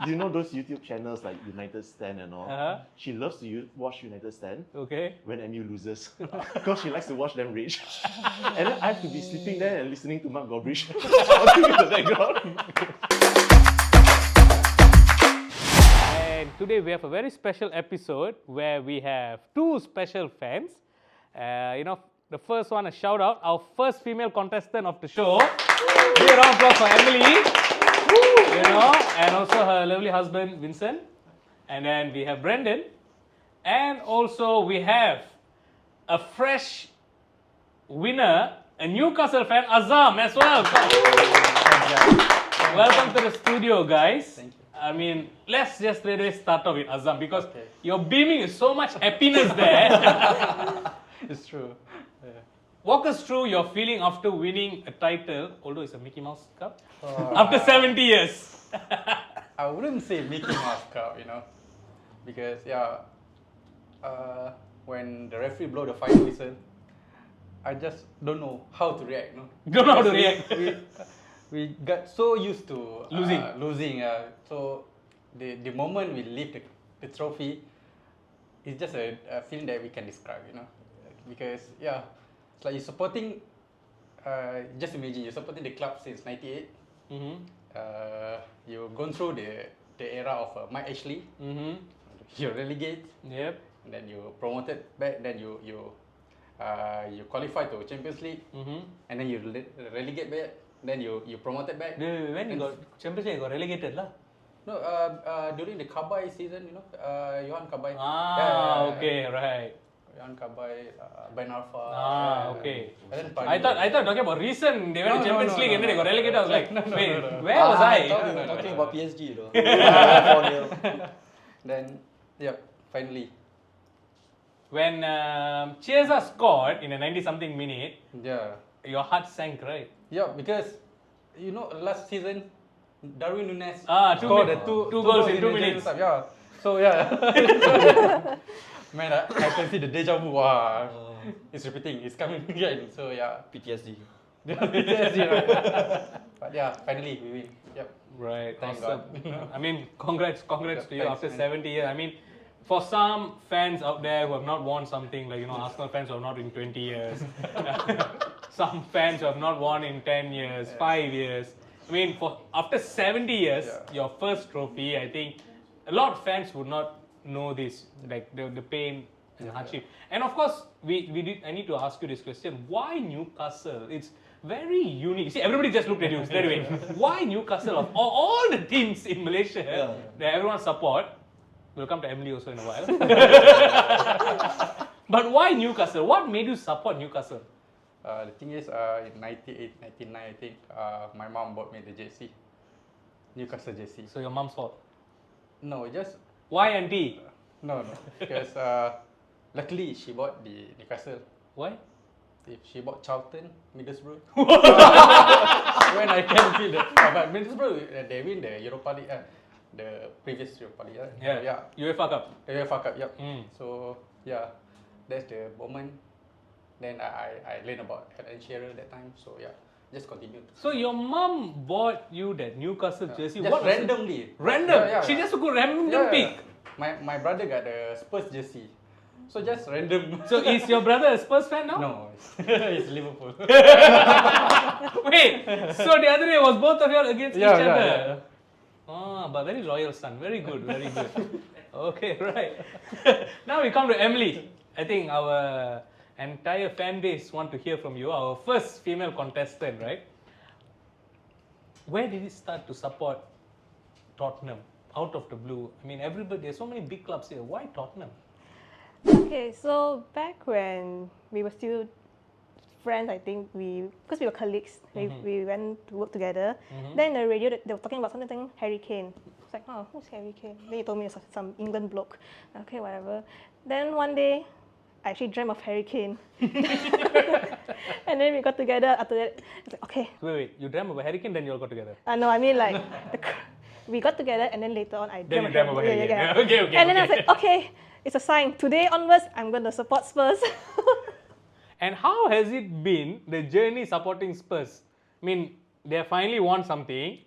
Do you know those YouTube channels like United Stand and all? She loves to watch United Stand when MU loses because she likes to watch them rage. And then I have to be sleeping there and listening to Mark Gorbridge shouting in the background. And today we have a very special episode where we have two special fans. The first one, a shout out, our first female contestant of the show. Give a round of applause for Emily. And also her lovely husband Vincent. And then we have Brendan. And also we have a fresh winner, a Newcastle fan, Azam as well. Welcome to the studio, guys. Thank you. I mean, let's just straight away start off with Azam because you're beaming with so much happiness there. It's true. Walk us through your feeling after winning a title, although it's a Mickey Mouse Cup, after 70 years. I wouldn't say Mickey Mouse Cup, because when the referee blow the final whistle, I just don't know how to react. Don't know how to react. We got so used to losing. So the moment we lift the trophy, it's just a feeling that we can describe, because it's like you're supporting. Just imagine you're supporting the club since '98. You've gone through the era of Mike Ashley. You're relegated. Yep. And then you promoted back. Then you qualify to Champions League. And then you relegate back. Then you promoted back. When you got Champions League, you got relegated lah. No, during the Kabai season, Johan Kabai. Okay, right. Johan Kabai, Ben Arfa. Okay. And then I thought talking about recent. They went to Champions League and then they got relegated. I was like, wait, where was I? Talking about PSG though. Then, finally. When Chiesa scored in a 90-something minute, your heart sank, right? Yeah, because last season Darwin Núñez scored the two goals in 2 minutes. So man, I can see the deja vu. It's repeating. It's coming again. So PTSD. PTSD, right? But finally we win. Yep. Right. Thank awesome. God. I mean, congrats to you thanks, after man. 70 years. I mean, for some fans out there who have not won something, like Arsenal fans who have not in 20 years, some fans who have not won in 10 years, 5 years. I mean, after 70 years, your first trophy, I think a lot of fans would not know this, like the pain and hardship. And of course, I need to ask you this question: why Newcastle? It's very unique. See, everybody just looked at you straight away. Why Newcastle of all the teams in Malaysia that everyone support? We'll come to Emily also in a while. But why Newcastle? What made you support Newcastle? The thing is, in 98, 99, I think, my mom bought me the jersey. Newcastle jersey. So your mom's fault? No, just... Why auntie? No. Because luckily she bought the Newcastle. Why? If she bought Charlton, Middlesbrough. When I can feel that. But Middlesbrough, they win the Europa League. The previous Europa League. UEFA Cup. The UEFA Cup, So, that's the moment. Then I learned about Alan Shearer that time. So, just continued. So your mom bought you that Newcastle jersey? Just what randomly. Random? She just took a random pick? My brother got the Spurs jersey. So just random. So is your brother a Spurs fan now? No, it's Liverpool. Wait, so the other day was both of you against each other? But very loyal son. Very good, very good. Okay, right. Now we come to Emily. I think our entire fan base want to hear from you. Our first female contestant, right? Where did you start to support Tottenham? Out of the blue. I mean, everybody, there's so many big clubs here. Why Tottenham? Okay, so back when we were still friends, I think because we were colleagues, we went to work together. Then in the radio, they were talking about something Harry Kane. It's like, oh, who's Harry Kane? Then he told me it's some England bloke. Okay, whatever. Then one day, I actually dreamt of Harry Kane. And then we got together after that. It's like, okay. Wait, you dreamt about Harry Kane, then you all got together? No, I mean like, we got together and then later on I dreamt about Harry Kane. Okay. And then I was like, okay, it's a sign. Today onwards, I'm going to support Spurs. And how has it been, the journey supporting Spurs? I mean, they have finally won something.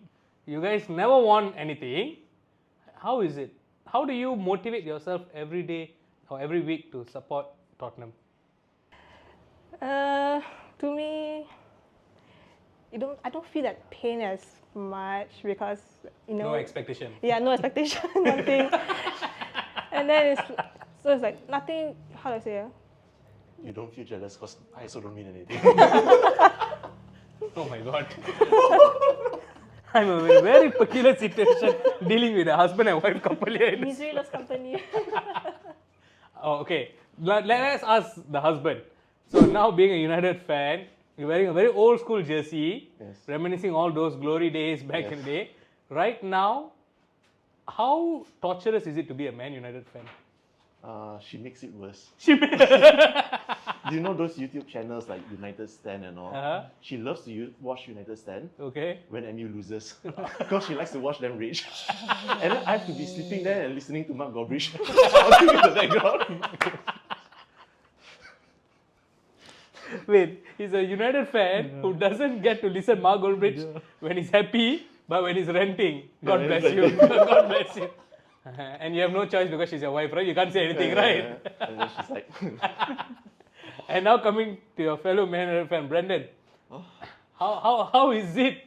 You guys never won anything. How is it? How do you motivate yourself every day or every week to support Tottenham? To me, I don't feel that pain as much because No expectation. Yeah, no expectation, nothing. And then it's like nothing. How do I say? You don't feel jealous because I also don't mean anything. Oh my god. I'm in a very peculiar situation dealing with a husband and wife couple here. Misery loves company. Oh, okay. Let us ask the husband. So now being a United fan, you're wearing a very old school jersey, Yes. reminiscing all those glory days back in the day. Right now, how torturous is it to be a Man United fan? She makes it worse. She Do you know those YouTube channels like United Stand and all? She loves to watch United Stand when MU loses because she likes to watch them rage. And then I have to be sleeping there and listening to Mark Gobrich shouting in the background. Wait, he's a United fan who doesn't get to listen Mark Goldbridge when he's happy, but when he's ranting, God bless you. God bless you. And you have no choice because she's your wife, right? You can't say anything, right? And then she's like, And now coming to your fellow Man United fan, Brendan. How is it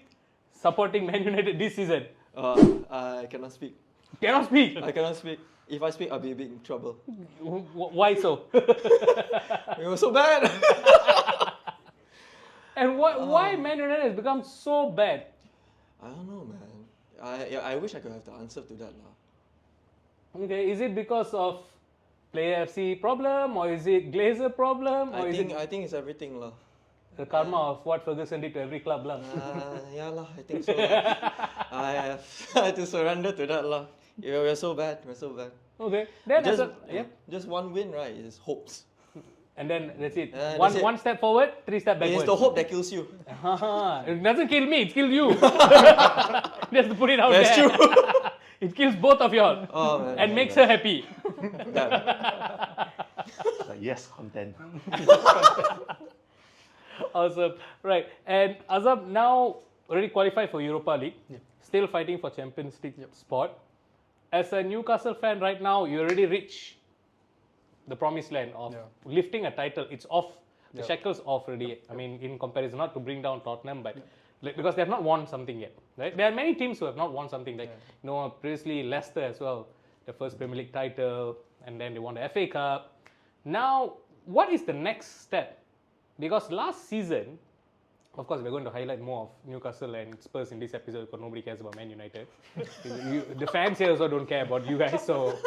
supporting Man United this season? I cannot speak. Cannot speak. I cannot speak. If I speak, I'll be in big trouble. Why so? It was so bad. And why Man United has become so bad? I don't know, man. I wish I could have the answer to that. Okay, is it because of Player FC problem, or is it Glazer problem, or I think it's everything lah. The karma of what Ferguson did to every club lah. Yeah lah, I think so. I had to surrender to that lah. We're so bad. We're so bad. Okay, then just one win, right? It's hopes. And then that's it. That's it. One step forward, 3 steps backwards. It's the hope that kills you. It doesn't kill me, it kills you. Just to put it out That's there. true. It kills both of y'all. Oh, man, and makes her happy. like, yes, content. Awesome. Right. And Azam now already qualified for Europa League. Still fighting for Champions League spot. As a Newcastle fan right now, you already reached the promised land of lifting a title. It's off. The shackles off already. I mean, in comparison, not to bring down Tottenham, but because they have not won something yet. Right? There are many teams who have not won something. Like previously Leicester as well, the first Premier League title, and then they won the FA Cup. Now, what is the next step? Because last season, of course, we're going to highlight more of Newcastle and Spurs in this episode because nobody cares about Man United. The fans here also don't care about you guys, so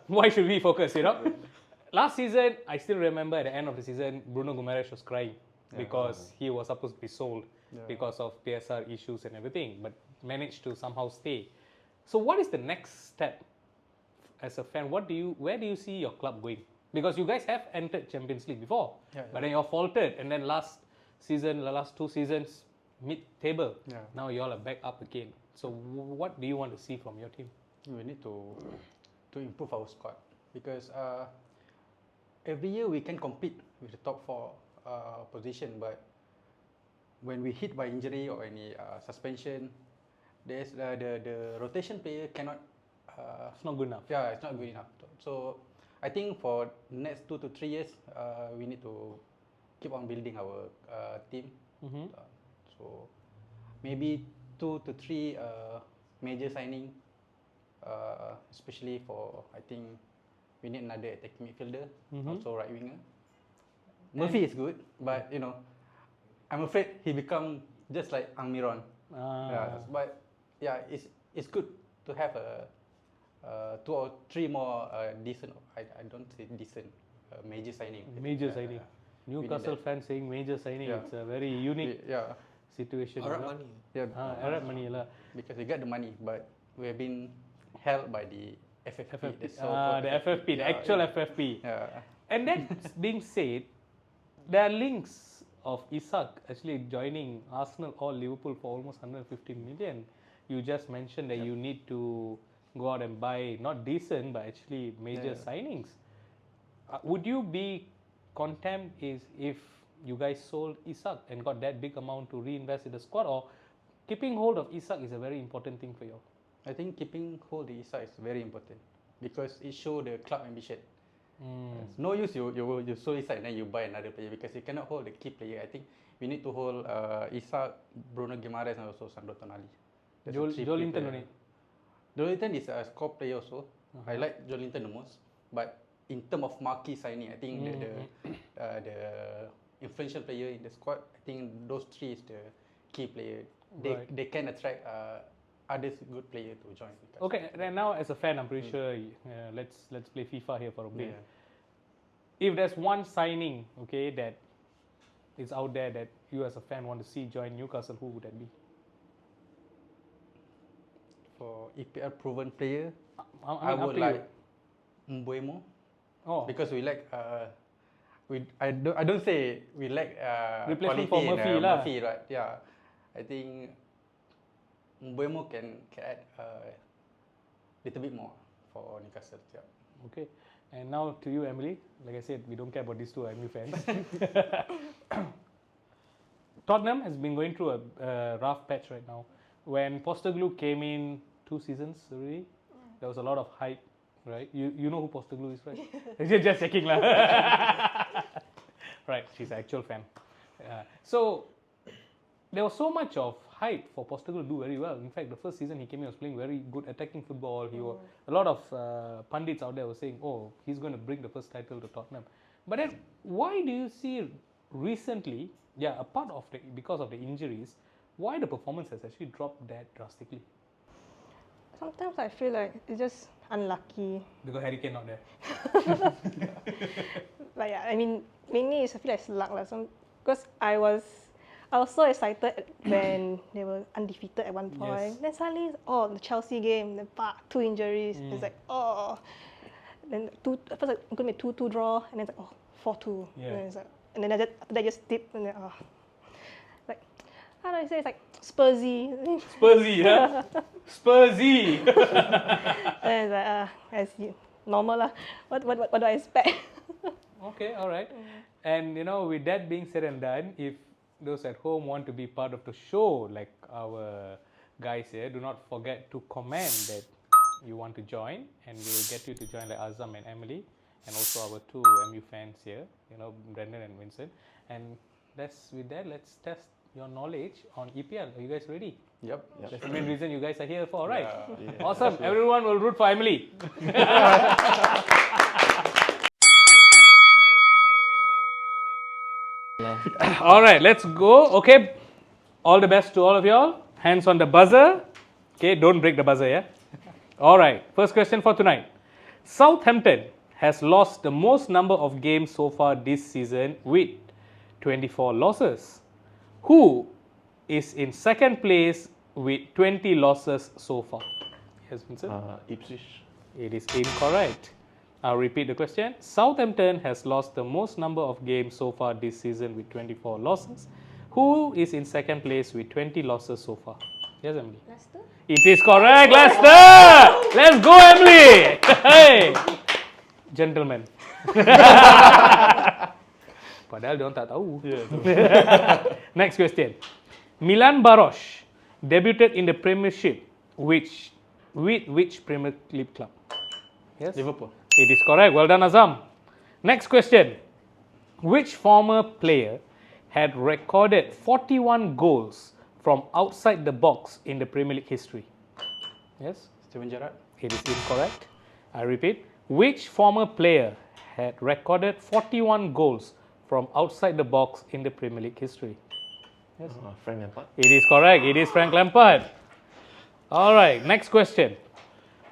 why should we focus, Last season, I still remember at the end of the season, Bruno Guimaraes was crying because he was supposed to be sold because of PSR issues and everything, but managed to somehow stay. So what is the next step as a fan? Where do you see your club going? Because you guys have entered Champions League before, but then you're faltered, and then last season, the last 2 seasons, mid-table. Now you all are back up again. So what do you want to see from your team? We need to improve our squad because every year we can compete with the top 4 position, but when we hit by injury or any suspension, there's the rotation player cannot. It's not good enough. Yeah, it's not good enough. So I think for next 2 to 3 years, we need to keep on building our team. So maybe 2 to 3 major signing, especially for, I think we need another attacking midfielder, also right winger. Murphy is good, but I'm afraid he become just like Almiron. But yeah, it's good to have 2 or 3 more decent. I don't say decent. Major signing. Major signing. Newcastle fans saying major signing. It's a very unique situation. Arab money. Arab money lah. Because we got the money, but we have been held by the FFP. The FFP, the actual FFP. And that being said, there are links of Isak actually joining Arsenal or Liverpool for almost 150 million. You just mentioned that you need to go out and buy not decent but actually major signings. Would you be content if you guys sold Isak and got that big amount to reinvest in the squad, or keeping hold of Isak is a very important thing for you? I think keeping hold the ISA is very important because it shows the club ambition. It's no use you sold ISA and then you buy another player because you cannot hold the key player. I think we need to hold Isak, Bruno Guimaraes and also Sandro Tonali. Joelinton only. Joelinton is a score player also. I like Joelinton the most. But in terms of marquee signing, I think the influential player in the squad, I think those three is the key player. They can attract other good players to join. Okay, and now as a fan, I'm pretty sure let's play FIFA here for a bit. If there's one signing, okay, that is out there that you as a fan want to see join Newcastle, who would that be? For EPL proven player, I would like Mbeumo. Because we like I don't say we like replacement quality for Murphy lah. Murphy, right? Yeah, I think Mbeumo can add a little bit more for Newcastle. Yeah. Okay, and now to you, Emily. Like I said, we don't care about these two MU fans. Tottenham has been going through a rough patch right now. When Postecoglou came in 2 seasons already, there was a lot of hype, right? You know who Postecoglou is, right? Just checking lah. Right, she's an actual fan. So there was so much of hype for Postecoglou to do very well. In fact, the first season he came in, was playing very good attacking football. A lot of pundits out there were saying, "Oh, he's going to bring the first title to Tottenham." But then, why do you see recently? Apart of because of the injuries, why the performance has actually dropped that drastically? Sometimes I feel like it's just unlucky. Because Harry Kane not there. Like I mean, mainly I feel like it's luck lah. Because I was so excited when they were undefeated at one point. Then suddenly, the Chelsea game, then 2 injuries. It's like then first like, going to be 2-2 draw, and then it's like 4-2. Yeah. And, it's like, and then after that just dipped, and then like how do I say? It's like Spursy. Spursy, huh? Spursy. And it's like as normal lah. What do I expect? Okay, all right. And with that being said and done, if those at home want to be part of the show, like our guys here, do not forget to comment that you want to join, and we will get you to join like Azam and Emily, and also our 2 MU fans here, Brendan and Vincent. And with that, let's test your knowledge on EPL. Are you guys ready? Yep. That's the main reason you guys are here for, right? Yeah, awesome. Everyone will root for Emily. All right, let's go. Okay, all the best to all of y'all. Hands on the buzzer. Okay, don't break the buzzer, yeah? All right, first question for tonight. Southampton has lost the most number of games so far this season with 24 losses. Who is in second place with 20 losses so far? Yes, Vincent? Ipswich. It is incorrect. I'll repeat the question. Southampton has lost the most number of games so far this season with 24 losses. Who is in second place with 20 losses so far? Yes, Emily? Leicester? It is correct, Leicester! Let's go, Emily! Hey! Gentlemen. Padahal diorang tak tahu. Next question. Milan Baros debuted in the Premiership with which Premier League club? Yes? Liverpool. It is correct. Well done, Azam. Next question. Which former player had recorded 41 goals from outside the box in the Premier League history? Yes? Steven Gerrard. It is incorrect. I repeat. Which former player had recorded 41 goals from outside the box in the Premier League history? Yes? Frank Lampard. It is correct. It is Frank Lampard. All right. Next question.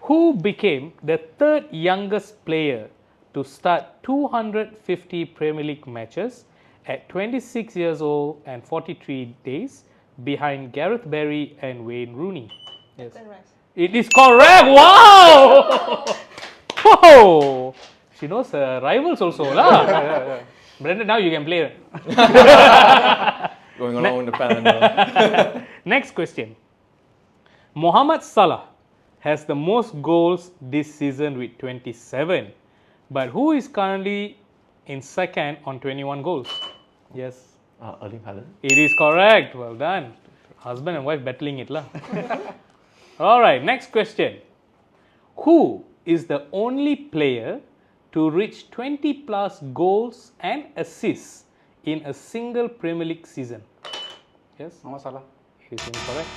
Who became the 3rd youngest player to start 250 Premier League matches at 26 years old and 43 days behind Gareth Barry and Wayne Rooney? Yes. It is correct. Wow! Whoa! She knows her rivals also lah. Brendan, now you can play. Going along with the calendar. Next question. Mohamed Salah has the most goals this season with 27. But who is currently in second on 21 goals? Yes. Erling Haaland. It is correct. Well done. Husband and wife battling it lah. All right, next question. Who is the only player to reach 20 plus goals and assists in a single Premier League season? Yes? Muhammad Salah. It is incorrect.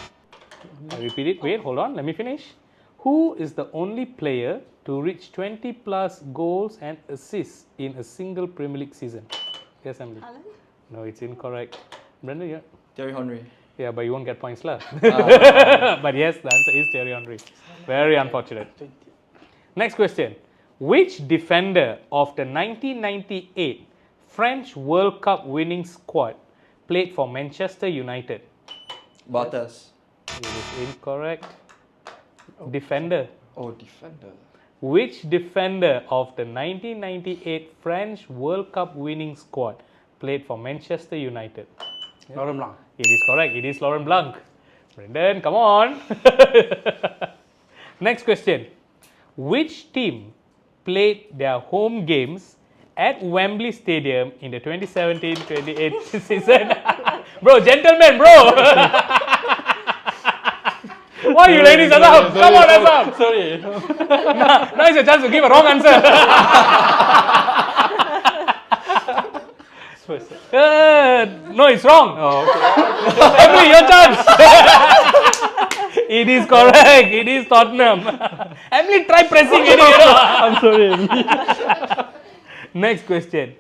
I repeat it. Wait, hold on. Let me finish. Who is the only player to reach 20 plus goals and assists in a single Premier League season? Yes, Emily. Alan? No, it's incorrect. Brandon, yeah. Thierry Henry. Yeah, but you won't get points, lah. But yes, the answer is Thierry Henry. Very unfortunate. Next question. Which defender of the 1998 French World Cup winning squad played for Manchester United? Bartes. It is incorrect. Defender. Oh, defender. Which defender of the 1998 French World Cup winning squad played for Manchester United? Laurent Blanc. It is correct. It is Laurent Blanc. Brendan, come on. Next question. Which team played their home games at Wembley Stadium in the 2017-28 season? Bro, gentlemen, bro. Why are you ladies Azam? Come on, Azam. Sorry. Now is your chance to give a wrong answer. No, it's wrong. Oh, okay. Emily, your chance. It is correct. It is Tottenham. Emily, try pressing it. I'm sorry. Next question.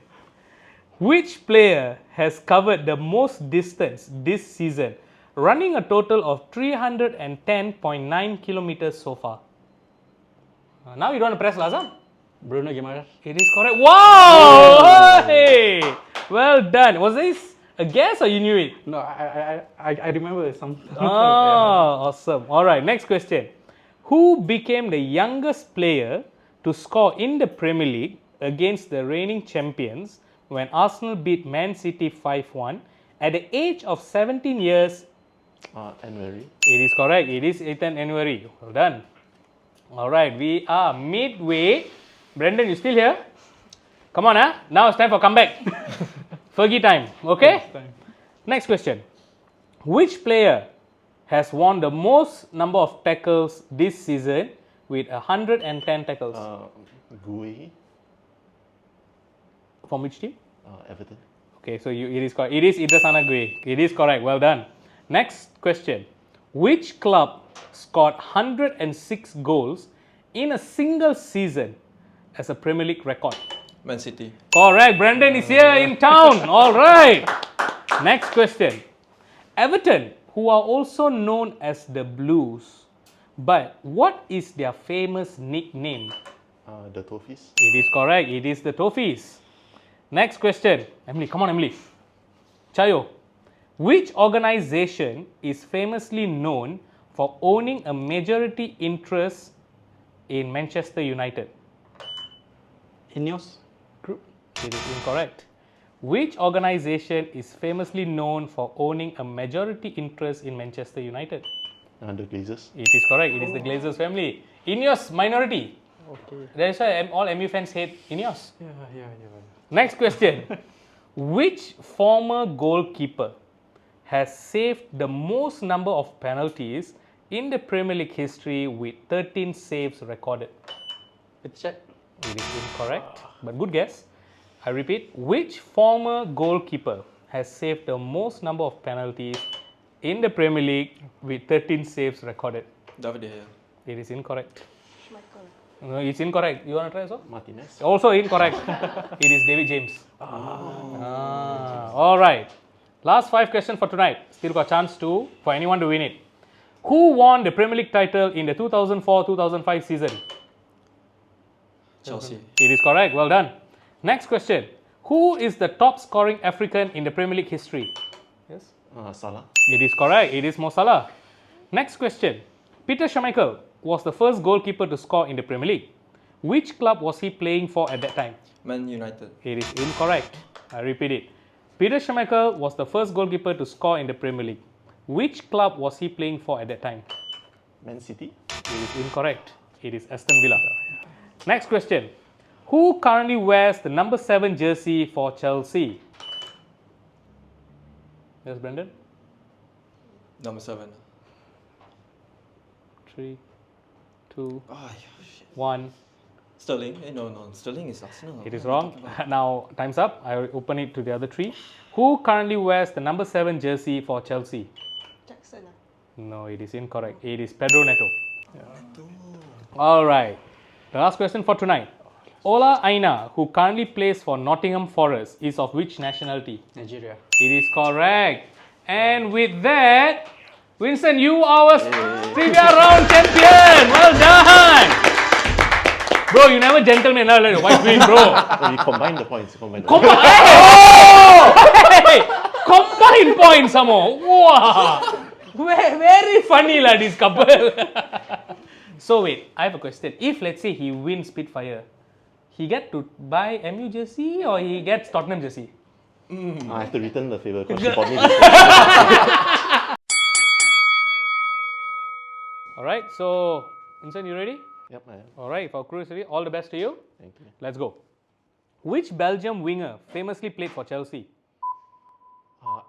Which player has covered the most distance this season, running a total of 310.9 kilometers so far? Now you don't want to press, Lazam? Bruno Guimaraes. It is correct. Wow! Hey! Well done. Was this a guess or you knew it? No, I remember some. Oh, awesome. All right, next question. Who became the youngest player to score in the Premier League against the reigning champions when Arsenal beat Man City 5-1 at the age of 17 years? Anwary. It is correct. It is Ethan Anwary. Well done. All right, we are midway. Brendan, you still here? Come on, huh? Now it's time for comeback. Fergie time, okay? Next question. Which player has won the most number of tackles this season with 110 tackles? Gui. From which team? Everton. Okay, so it is correct. It is Idrisana Gui. It is correct. Well done. Next question. Which club scored 106 goals in a single season as a Premier League record? Man City. Correct. Brandon is here in town. All right. Next question. Everton, who are also known as the Blues, but what is their famous nickname? The Toffees. It is correct. It is the Toffees. Next question. Emily, come on, Emily. Chayo. Which organization is famously known for owning a majority interest in Manchester United? Ineos Group. It is incorrect. Which organization is famously known for owning a majority interest in Manchester United? The Glazers. It is correct. It is the Glazers family. Ineos minority. Okay. That's why all MU fans hate Ineos. Yeah. Next question. Which former goalkeeper has saved the most number of penalties in the Premier League history with 13 saves recorded? It's check. It is incorrect, but good guess. I repeat, which former goalkeeper has saved the most number of penalties in the Premier League with 13 saves recorded? David De Gea. It is incorrect. Schmeichel. No, it's incorrect. You want to try also? Martinez. Also incorrect. It is David James. All right. Last 5 questions for tonight. Still got a chance for anyone to win it. Who won the Premier League title in the 2004-2005 season? Chelsea. It is correct. Well done. Next question. Who is the top scoring African in the Premier League history? Yes. Salah. It is correct. It is Mo Salah. Next question. Peter Schmeichel was the first goalkeeper to score in the Premier League. Which club was he playing for at that time? Man United. It is incorrect. I repeat it. Peter Schmeichel was the first goalkeeper to score in the Premier League. Which club was he playing for at that time? Man City. It is incorrect. It is Aston Villa. Next question. Who currently wears the number 7 jersey for Chelsea? Yes, Brendan? Number 7. 3, 2, Oh, shit. 1. Sterling? No. Sterling is Arsenal. It is wrong. Now, time's up. I will open it to the other 3. Who currently wears the number 7 jersey for Chelsea? Jackson. No, it is incorrect. It is Pedro Neto. All right. The last question for tonight. Ola Aina, who currently plays for Nottingham Forest, is of which nationality? Nigeria. It is correct. And with that, Winston, you are our trivia round champion. Well done. Bro, you never gentleman. Let your wife win, bro. Oh, you combine the points. Combine points, some more. Wow. Very funny, lah, this couple. So wait, I have a question. If let's say he wins Spitfire, he get to buy MU jersey or he gets Tottenham jersey? I have to return the favor because she bought me this. Alright, so Vincent, you ready? Yep, I am. Alright, for crew is ready. All the best to you. Thank you. Let's go. Which Belgium winger famously played for Chelsea?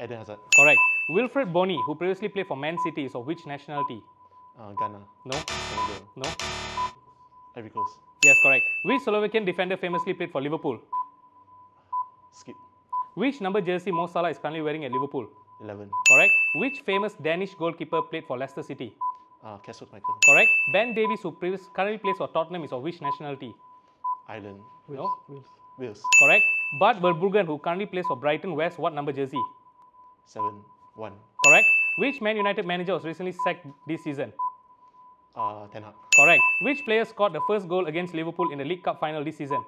Eden Hazard. Correct. Wilfred Bony, who previously played for Man City, is of which nationality? Ghana. No. Senegal. No. Ivory Coast. Yes, correct. Which Slovakian defender famously played for Liverpool? Skip. Which number jersey Mo Salah is currently wearing at Liverpool? 11. Correct. Which famous Danish goalkeeper played for Leicester City? Castle Michael. Correct. Ben Davies, who currently plays for Tottenham, is of which nationality? Ireland. No. Wales. Correct. Bart Verbruggen, who currently plays for Brighton, wears what number jersey? 7. 1. Correct. Which Man United manager was recently sacked this season? Ten Hag. Correct. Which player scored the first goal against Liverpool in the League Cup final this season?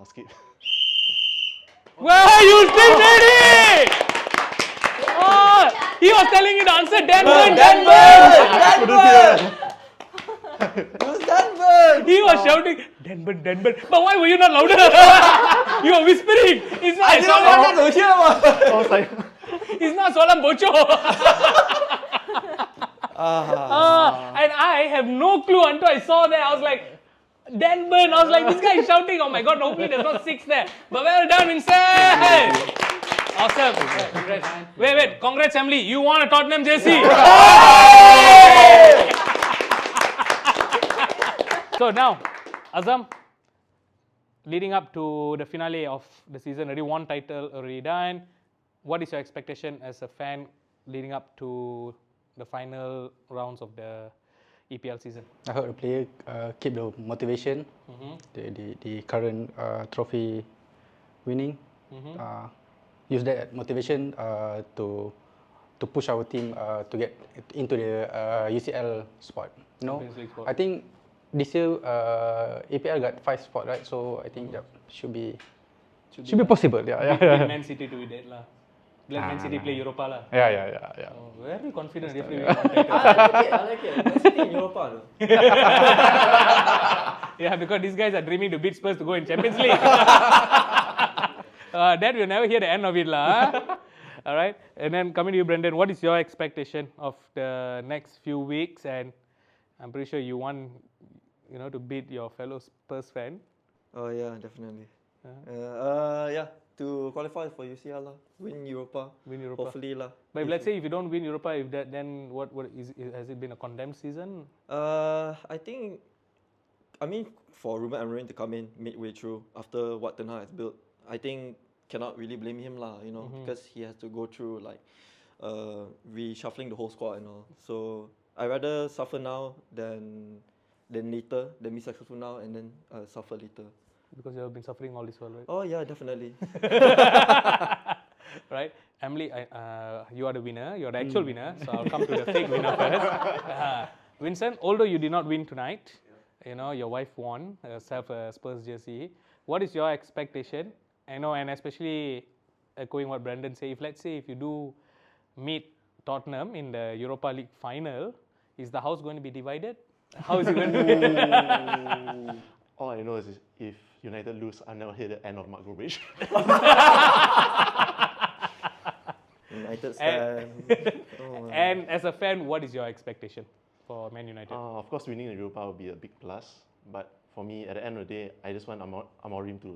Skip. Well, you still did it! Oh, he was telling you the answer. Denver. It was Denver! He was shouting, Denver. But why were you not louder? You were whispering. It's not I didn't want to hear one! I was like, It's not Solam Bocho. And I have no clue until I saw that. I was like, Denver. I was like, this guy is shouting. Oh my God, hopefully there's not 6 there. But well done, Vincent. Awesome. Congrats, man. Wait. Congrats, Emily. You won a Tottenham jersey. So now, Azam, leading up to the finale of the season, already one title already done. What is your expectation as a fan leading up to the final rounds of the EPL season? I hope the player keep the motivation, the current trophy winning. Use that motivation to push our team to get into the UCL spot. You know, I think this year EPL got 5 spots, right? So I think that should be possible. Yeah. Beat Man City to be dead lah. Let Man City play Europa lah. Yeah. Oh, very confident. Definitely. I like it. Man City in Europa though. Yeah, because these guys are dreaming to beat Spurs to go in Champions League. That we'll never hear the end of it lah. All right. And then coming to you, Brendan, what is your expectation of the next few weeks? And I'm pretty sure you want, to beat your fellow Spurs fan. Oh yeah, definitely. To qualify for UCL lah, win Europa. Hopefully lah. But if let's say if you don't win Europa, then what has it been a condemned season? I mean for Ruben Amorim to come in midway through after what Ten Hag has built, I think cannot really blame him lah, because he has to go through like reshuffling the whole squad and all. So I rather suffer now than later, than be successful now and then suffer later. Because you have been suffering all this while, right? Oh yeah, definitely. Right, Emily, you are the winner. You are the actual winner. So I'll come to the fake winner first. Vincent, although you did not win tonight, your wife won herself a Spurs jersey. What is your expectation? And especially echoing what Brandon said, if you do meet Tottenham in the Europa League final, is the house going to be divided? How is it going to be? all I know is if United lose, I'll never hear the end of Mark Goldbridge. United stand. And as a fan, what is your expectation for Man United? Of course, winning the Europa will be a big plus. But for me, at the end of the day, I just want Amorim to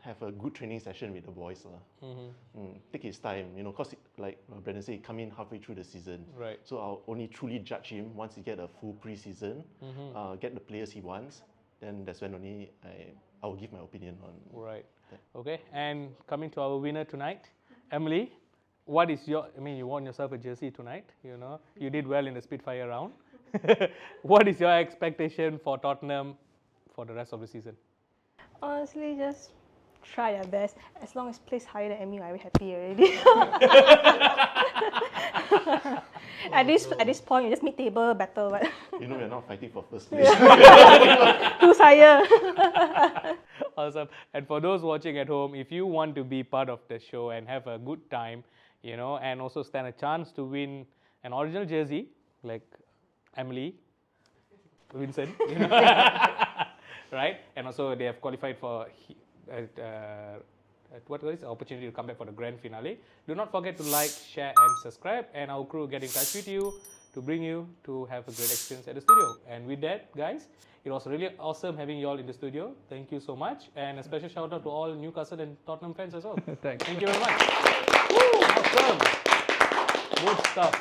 have a good training session with the boys. Take his time, because like Brandon said, he come in halfway through the season. Right. So I'll only truly judge him once he get a full pre-season, get the players he wants, then that's when only I will give my opinion on. Right. That. Okay, and coming to our winner tonight, Emily, what is your, you won yourself a jersey tonight, you did well in the Spitfire round. What is your expectation for Tottenham for the rest of the season? Honestly, just try their best. As long as place higher than MU, I'm happy already. At this point, you just mid-table battle. But we're not fighting for first place. Who's higher? Awesome. And for those watching at home, if you want to be part of the show and have a good time, and also stand a chance to win an original jersey like Emily, Vincent, right? And also they have qualified for what is the opportunity to come back for the grand finale. Do not forget to like, share, and subscribe. And our crew will get in touch with you to bring you to have a great experience at the studio. And with that, guys, it was really awesome having you all in the studio. Thank you so much. And a special shout out to all Newcastle and Tottenham fans as well. Thanks. Thank you very much. Woo, awesome. Good stuff.